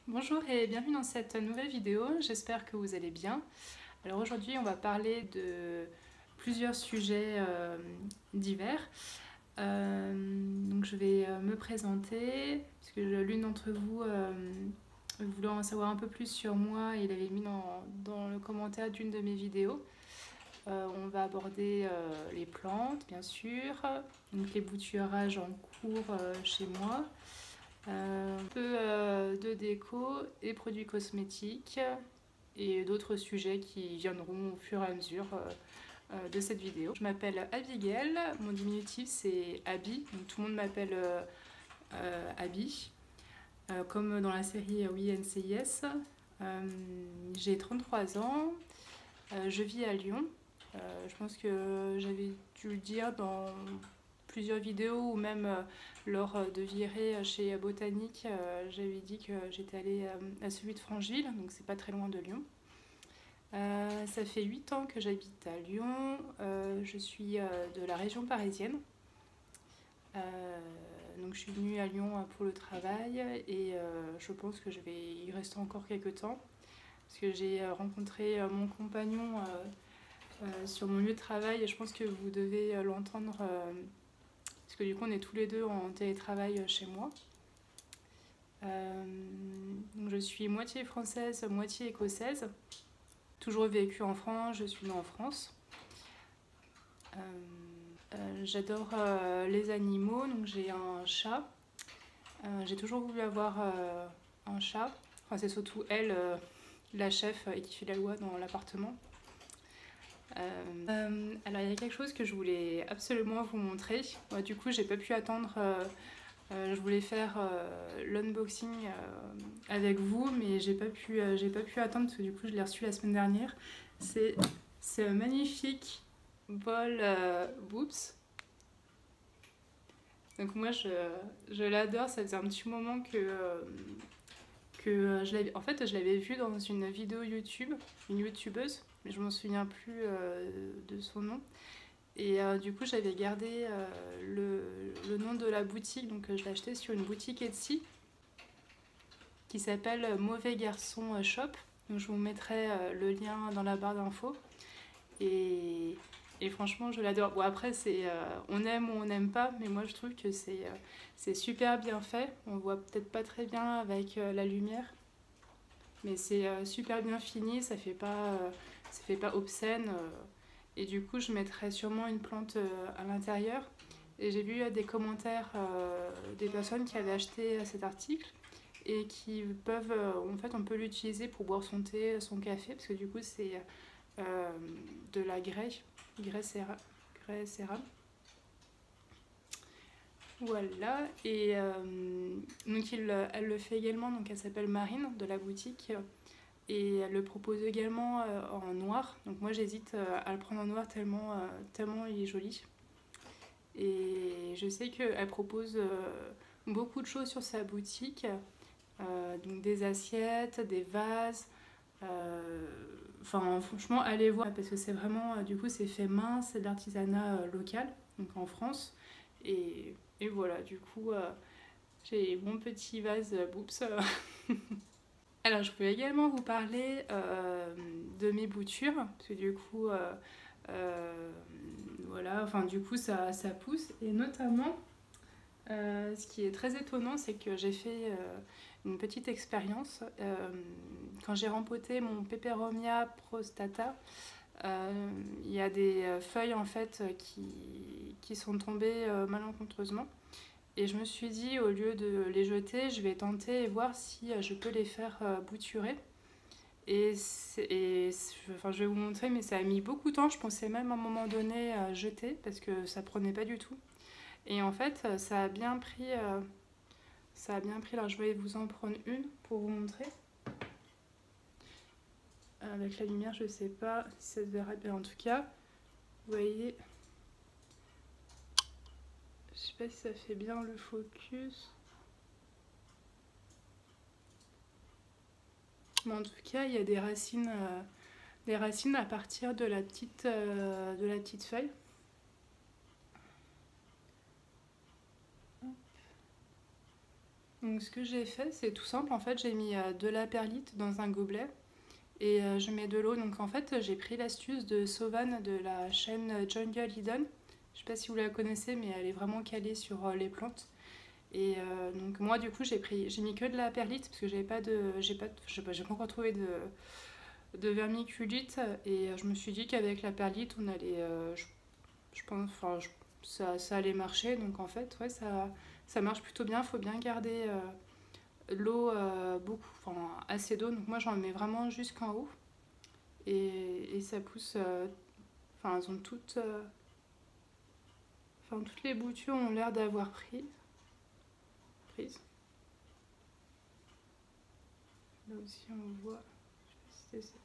Bonjour et bienvenue dans cette nouvelle vidéo, j'espère que vous allez bien. Alors aujourd'hui on va parler de plusieurs sujets divers. Donc je vais me présenter, parce que l'une d'entre vous voulant en savoir un peu plus sur moi, il avait mis dans le commentaire d'une de mes vidéos. On va aborder les plantes bien sûr, donc les bouturages en cours chez moi. Un peu de déco et produits cosmétiques et d'autres sujets qui viendront au fur et à mesure de cette vidéo. Je m'appelle Abigail, mon diminutif c'est Abby, donc tout le monde m'appelle Abby, comme dans la série Oui NCIS. J'ai 33 ans, je vis à Lyon. Je pense que j'avais dû le dire dans plusieurs vidéos ou même lors de virées chez Botanique, j'avais dit que j'étais allée à celui de Francheville, donc c'est pas très loin de Lyon. Ça fait 8 ans que j'habite à Lyon, je suis de la région parisienne. Donc je suis venue à Lyon pour le travail et je pense que je vais y rester encore quelques temps parce que j'ai rencontré mon compagnon sur mon lieu de travail et je pense que vous devez l'entendre parce que du coup on est tous les deux en télétravail chez moi. Donc je suis moitié française, moitié écossaise. Toujours vécu en France, je suis née en France. J'adore les animaux, donc j'ai un chat. J'ai toujours voulu avoir un chat. Enfin, c'est surtout elle, la chef, et qui fait la loi dans l'appartement. Alors il y a quelque chose que je voulais absolument vous montrer. Du coup j'ai pas pu attendre, je voulais faire l'unboxing avec vous mais j'ai pas pu attendre parce que du coup je l'ai reçu la semaine dernière. C'est ce magnifique bol Boops. Donc moi je l'adore, ça faisait un petit moment que en fait je l'avais vu dans une vidéo YouTube, une youtubeuse, mais je m'en souviens plus de son nom. Et du coup j'avais gardé le nom de la boutique, donc je l'ai acheté sur une boutique Etsy qui s'appelle Mauvais Garçon Shop. Donc je vous mettrai le lien dans la barre d'infos. Et franchement je l'adore. Bon après c'est on aime ou on n'aime pas, mais moi je trouve que c'est super bien fait. On voit peut-être pas très bien avec la lumière, mais c'est super bien fini, ça fait pas obscène. Et du coup je mettrai sûrement une plante à l'intérieur. Et j'ai vu des commentaires des personnes qui avaient acheté cet article et qui peuvent, en fait on peut l'utiliser pour boire son thé, son café, parce que du coup c'est de la grès cérame. Voilà, et donc elle le fait également, donc elle s'appelle Marine de la boutique et elle le propose également en noir. Donc moi j'hésite à le prendre en noir tellement il est joli. Et je sais qu'elle propose beaucoup de choses sur sa boutique, donc des assiettes, des vases. Enfin franchement allez voir parce que c'est vraiment du coup c'est fait main, c'est de l'artisanat local donc en France et voilà du coup j'ai mon petit vase Boops. Alors je peux également vous parler de mes boutures parce que du coup voilà enfin du coup ça pousse et notamment ce qui est très étonnant c'est que j'ai fait une petite expérience. Quand j'ai rempoté mon Peperomia prostata, il y a des feuilles en fait qui sont tombées malencontreusement. Et je me suis dit, au lieu de les jeter, je vais tenter et voir si je peux les faire bouturer. Enfin, je vais vous montrer, mais ça a mis beaucoup de temps. Je pensais même à un moment donné jeter parce que ça prenait pas du tout. Et en fait, ça a bien pris. Alors, je vais vous en prendre une pour vous montrer. Avec la lumière, je sais pas si ça se verra bien. En tout cas, vous voyez. Je sais pas si ça fait bien le focus. Mais en tout cas, il y a des racines à partir de la petite feuille. Donc ce que j'ai fait, c'est tout simple. En fait, j'ai mis de la perlite dans un gobelet et je mets de l'eau. Donc en fait, j'ai pris l'astuce de Sauvan de la chaîne Jungle Hidden. Je sais pas si vous la connaissez, mais elle est vraiment calée sur les plantes. Et donc moi, du coup, j'ai mis que de la perlite parce que j'ai pas encore trouvé de vermiculite. Et je me suis dit qu'avec la perlite, on allait, je pense, enfin, ça allait marcher. Donc en fait, ouais, ça marche plutôt bien. Faut bien garder l'eau beaucoup, enfin assez d'eau. Donc moi j'en mets vraiment jusqu'en haut et ça pousse. Enfin elles ont toutes les boutures ont l'air d'avoir prise. Là aussi on voit. Je sais pas si c'est ça.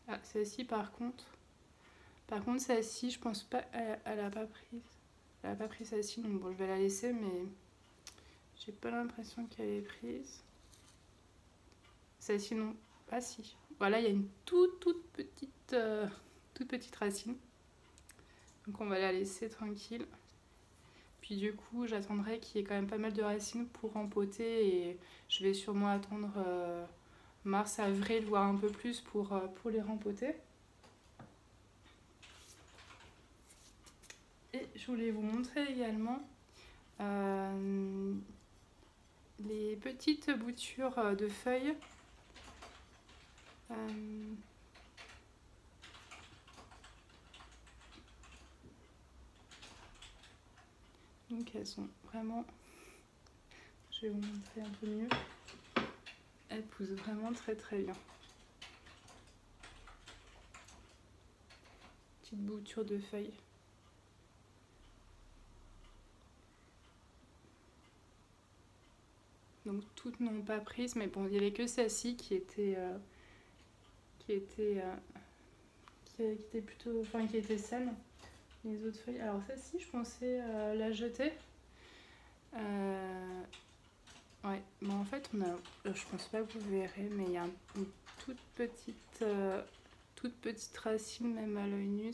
Ah celle-ci par contre. Celle-ci je pense pas, elle a pas prise. Elle a pas pris celle-ci donc bon je vais la laisser mais j'ai pas l'impression qu'elle est prise. Celle-ci non. Ah si. Voilà, il y a une toute petite racine. Donc on va la laisser tranquille. Puis du coup, j'attendrai qu'il y ait quand même pas mal de racines pour empoter et je vais sûrement attendre mars, avril, voire un peu plus pour les rempoter. Et je voulais vous montrer également les petites boutures de feuilles. Donc elles sont vraiment, je vais vous montrer un peu mieux, elles poussent vraiment très bien. Petite bouture de feuilles. Donc toutes n'ont pas prise, mais bon, il n'y avait que celle-ci qui était plutôt, enfin qui était saine. Les autres feuilles, alors celle-ci, je pensais la jeter. Ouais, mais en fait, je pense pas que vous verrez, mais il y a une toute petite racine, même à l'œil nu.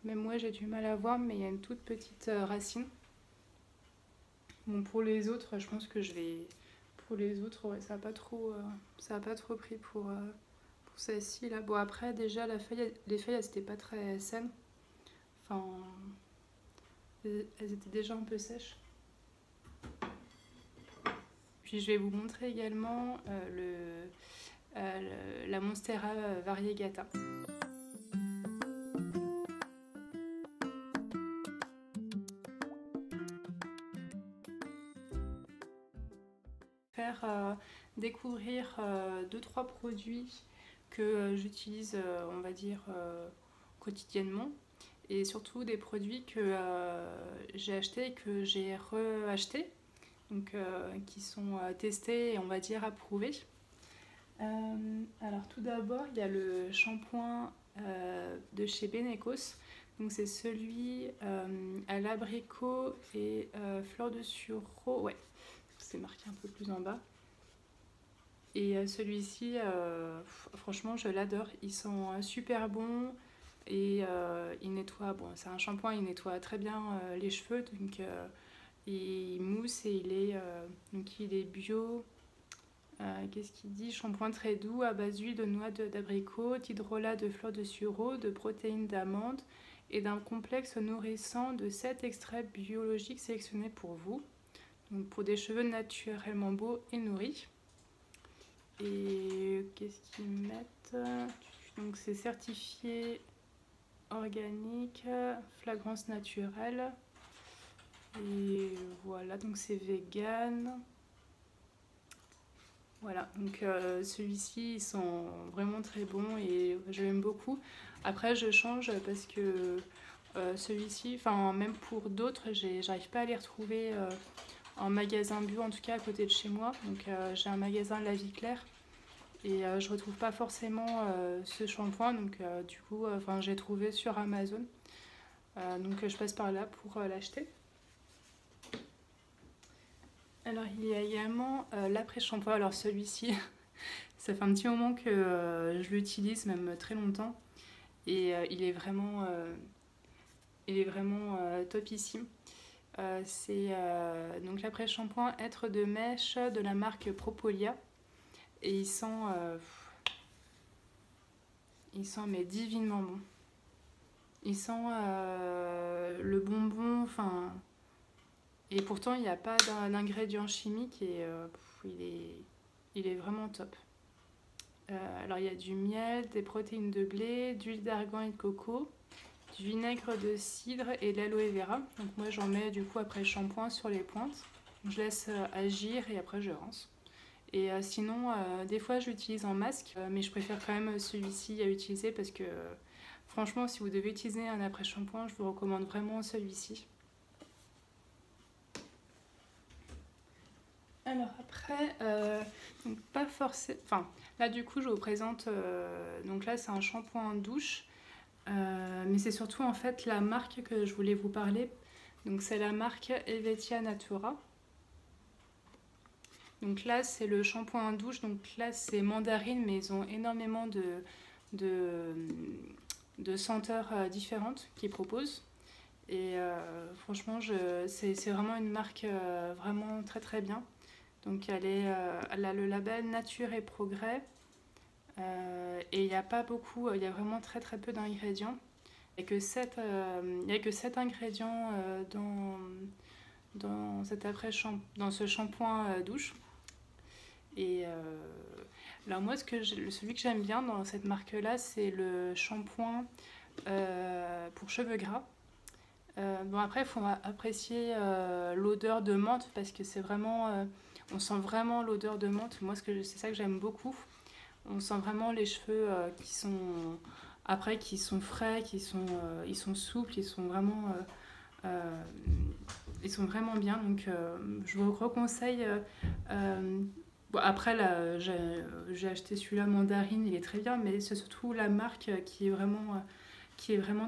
Même moi, j'ai du mal à voir, mais il y a une toute petite racine. Bon, pour les autres, je pense que je vais. Pour les autres, ouais, ça a pas trop pris pour celle-ci là. Bon, après, déjà, les feuilles, elles étaient pas très saines. Enfin, elles étaient déjà un peu sèches. Puis je vais vous montrer également la Monstera variegata. Faire découvrir 2-3 produits que j'utilise, on va dire, quotidiennement. Et surtout des produits que j'ai achetés et que j'ai re-achetés. Donc, qui sont testés et on va dire approuvés. Alors tout d'abord, il y a le shampoing de chez Benecos. Donc c'est celui à l'abricot et fleur de sureau. Ouais, c'est marqué un peu plus en bas. Et celui-ci, franchement, je l'adore. Ils sont super bons et il nettoie. Bon, c'est un shampoing, il nettoie très bien les cheveux. Donc il mousse et il est bio. Qu'est-ce qu'il dit? Shampoing très doux à base d'huile de noix d'abricot, d'hydrolat de fleurs de sureau, de protéines d'amande et d'un complexe nourrissant de 7 extraits biologiques sélectionnés pour vous. Donc pour des cheveux naturellement beaux et nourris. Et qu'est-ce qu'ils mettent? Donc c'est certifié organique, fragrance naturelle. Et voilà, donc c'est vegan. Voilà, donc celui-ci, ils sont vraiment très bons et je l'aime beaucoup. Après, je change parce que celui-ci, enfin même pour d'autres, j'arrive pas à les retrouver en magasin bio, en tout cas à côté de chez moi. Donc j'ai un magasin La Vie Claire et je retrouve pas forcément ce shampoing. Donc du coup, j'ai trouvé sur Amazon. Donc je passe par là pour l'acheter. Alors il y a également l'après-shampoing. Alors celui-ci, ça fait un petit moment que je l'utilise, même très longtemps. Et il est vraiment topissime. C'est donc l'après-shampoing Être de mèche de la marque Propolia. Et il sent mais divinement bon. Il sent le bonbon, enfin... Et pourtant, il n'y a pas d'ingrédients chimiques et il est vraiment top. Alors, il y a du miel, des protéines de blé, d'huile d'argan et de coco, du vinaigre de cidre et de l'aloe vera. Donc moi, j'en mets du coup après le shampoing sur les pointes. Je laisse agir et après, je rince. Et sinon, des fois, je l'utilise en masque, mais je préfère quand même celui-ci à utiliser parce que franchement, si vous devez utiliser un après-shampoing, je vous recommande vraiment celui-ci. Alors après, donc pas forcément... Enfin, là du coup, je vous présente... donc là, c'est un shampoing douche. Mais c'est surtout en fait la marque que je voulais vous parler. Donc c'est la marque Helvetia Natura. Donc là, c'est le shampoing douche. Donc là, c'est mandarine, mais ils ont énormément de senteurs différentes qu'ils proposent. Et franchement, c'est vraiment une marque vraiment très très bien. Donc elle a le label Nature et Progrès. Et il n'y a pas beaucoup, il y a vraiment très très peu d'ingrédients. Il n'y a que 7 ingrédients dans ce shampoing douche. Et alors moi, celui que j'aime bien dans cette marque-là, c'est le shampoing pour cheveux gras. Bon après, il faut apprécier l'odeur de menthe parce que c'est vraiment... on sent vraiment l'odeur de menthe. Moi, c'est ça que j'aime beaucoup. On sent vraiment les cheveux qui sont frais, ils sont souples, ils sont vraiment bien. Donc, je vous reconseille. Bon, après, là, j'ai acheté celui-là mandarine, il est très bien, mais c'est surtout la marque qui est vraiment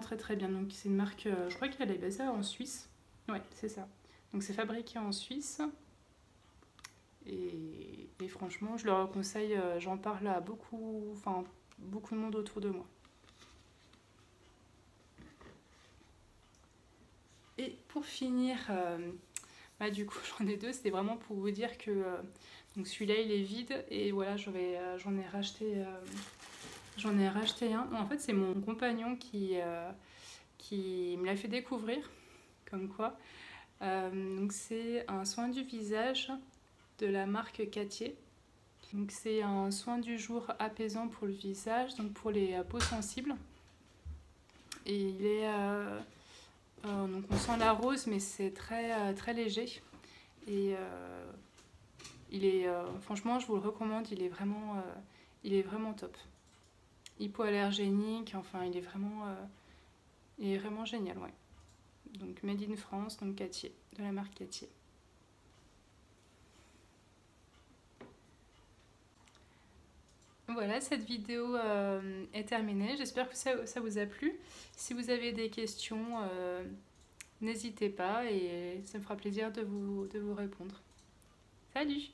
très très bien. Donc, c'est une marque, je crois qu'elle est basée en Suisse. Ouais, c'est ça. Donc, c'est fabriqué en Suisse. Et franchement, je le conseille, j'en parle à beaucoup de monde autour de moi. Et pour finir, du coup, j'en ai deux. C'était vraiment pour vous dire que donc celui-là, il est vide. Et voilà, j'en ai racheté un. En fait, c'est mon compagnon qui me l'a fait découvrir. Comme quoi. Donc, c'est un soin du visage de la marque Cattier. Donc c'est un soin du jour apaisant pour le visage, donc pour les peaux sensibles. Et il est donc on sent la rose, mais c'est très très léger. Et franchement, je vous le recommande. Il est vraiment top. Hypoallergénique, enfin il est vraiment génial, ouais. Donc made in France, donc Cattier, de la marque Cattier. Voilà, cette vidéo est terminée. J'espère que ça vous a plu. Si vous avez des questions, n'hésitez pas et ça me fera plaisir de vous répondre. Salut!